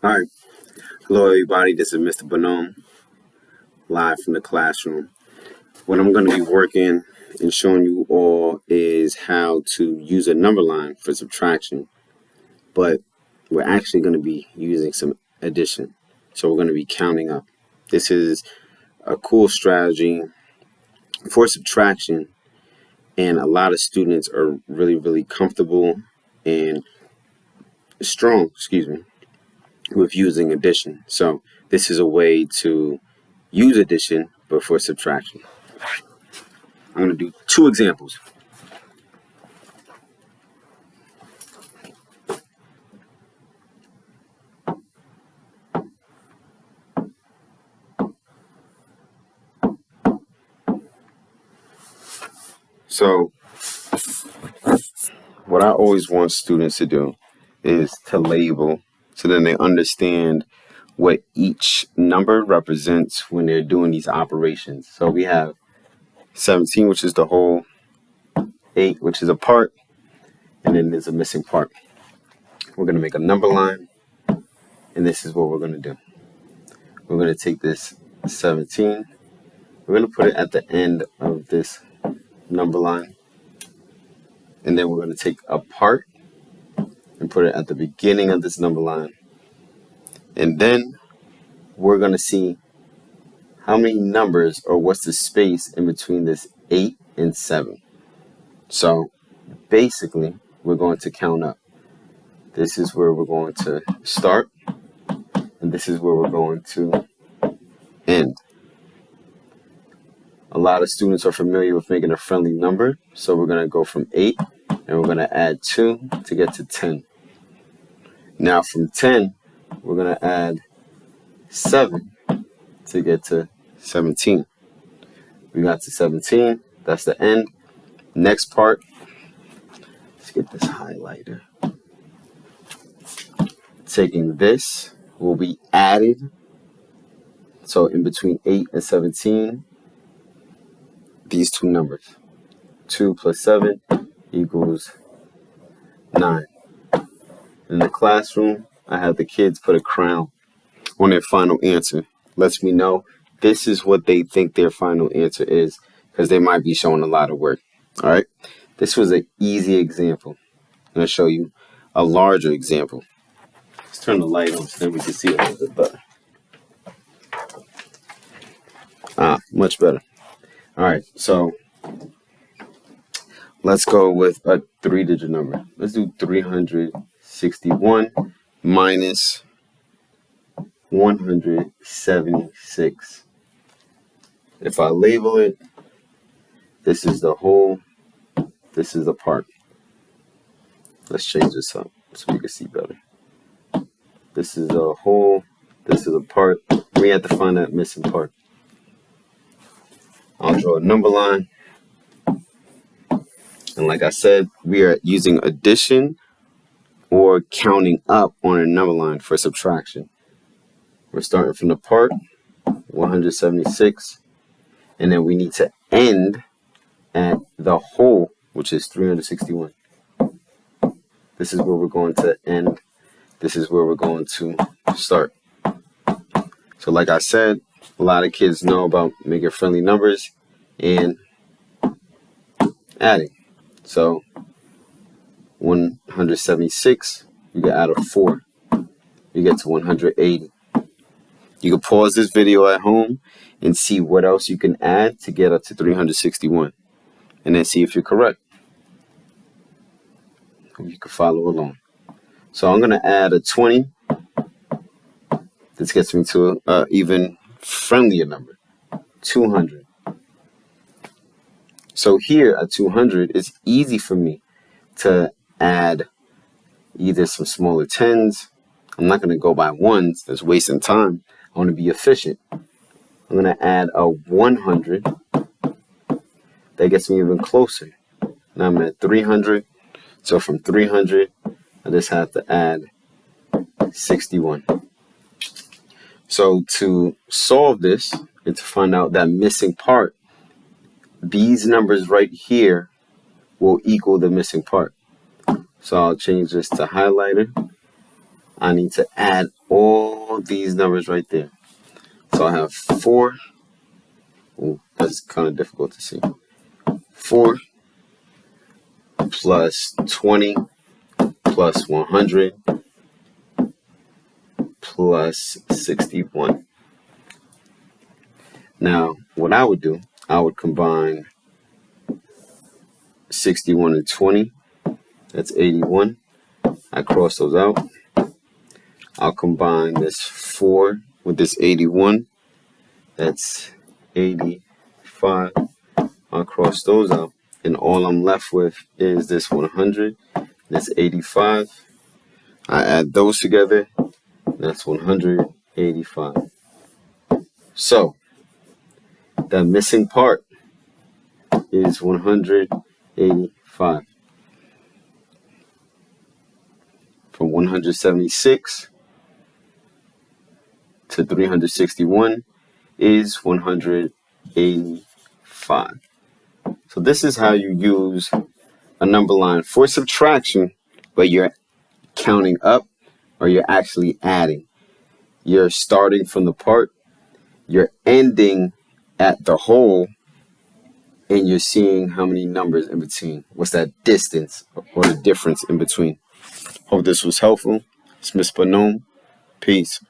All right. Hello, everybody. This is Mr. Bonhomme, live from the classroom. What I'm going to be working and showing you all is how to use a number line for subtraction, but we're actually going to be using some addition. So we're going to be counting up. This is a cool strategy for subtraction, and a lot of students are really comfortable and strong, with using addition. So this is a way to use addition but for subtraction. I'm going to do two examples. So what I always want students to do is to label so then they understand what each number represents when they're doing these operations. So we have 17, which is the whole, 8, which is a part, and then there's a missing part. We're going to make a number line, and this is what we're going to do. We're going to take this 17, we're going to put it at the end of this number line, and then we're going to take a part and put it at the beginning of this number line, and then we're going to see how many numbers or what's the space in between this 8 and 7. So basically we're going to count up. This is where we're going to start, and this is where we're going to end. A lot of students are familiar with making a friendly number, so we're going to go from 8 and we're going to add 2 to get to 10. Now from 10 we're going to add 7 to get to 17. We got to 17, that's the end. Next part, let's get this highlighter. Taking this will be added, so in between 8 and 17, these two numbers, 2 plus 7 equals 9. In the classroom, I have the kids put a crown on their final answer. Lets me know this is what they think their final answer is, because they might be showing a lot of work. All right, this was an easy example. I'm going to show you a larger example. Let's turn the light on so then we can see a little bit better. Much better. All right, so let's go with a 3-digit number. Let's do 361 minus 176. If I label it, this is the whole, this is the part. Let's change this up so we can see better. This is a whole, this is a part. We have to find that missing part. I'll draw a number line. And like I said, we are using addition or counting up on a number line for subtraction. We're starting from the part, 176, and then we need to end at the whole, which is 361. This is where we're going to end. This is where we're going to start. So like I said, a lot of kids know about making friendly numbers and adding. So 176, you can add a 4. You get to 180. You can pause this video at home and see what else you can add to get up to 361. And then see if you're correct. You can follow along. So I'm going to add a 20. This gets me to an even friendlier number, 200. So here at 200, it's easy for me to add either some smaller tens. I'm not going to go by ones. That's wasting time. I want to be efficient. I'm going to add a 100. That gets me even closer. Now I'm at 300. So from 300, I just have to add 61. So to solve this and to find out that missing part, these numbers right here will equal the missing part. So I'll change this to highlighter. I need to add all these numbers right there. So I have 4. Ooh, that's kind of difficult to see. 4 plus 20 plus 100 plus 61. Now, what I would do, I would combine 61 and 20. That's 81. I cross those out. I'll combine this 4 with this 81. That's 85. I'll cross those out. And all I'm left with is this 100. That's 85. I add those together. That's 185. So, the missing part is 185. From 176 to 361 is 185. So this is how you use a number line for subtraction, but you're counting up or you're actually adding. You're starting from the part, you're ending at the whole, and you're seeing how many numbers in between. What's that distance or the difference in between? Hope this was helpful. It's Miss Bonhomme. Peace.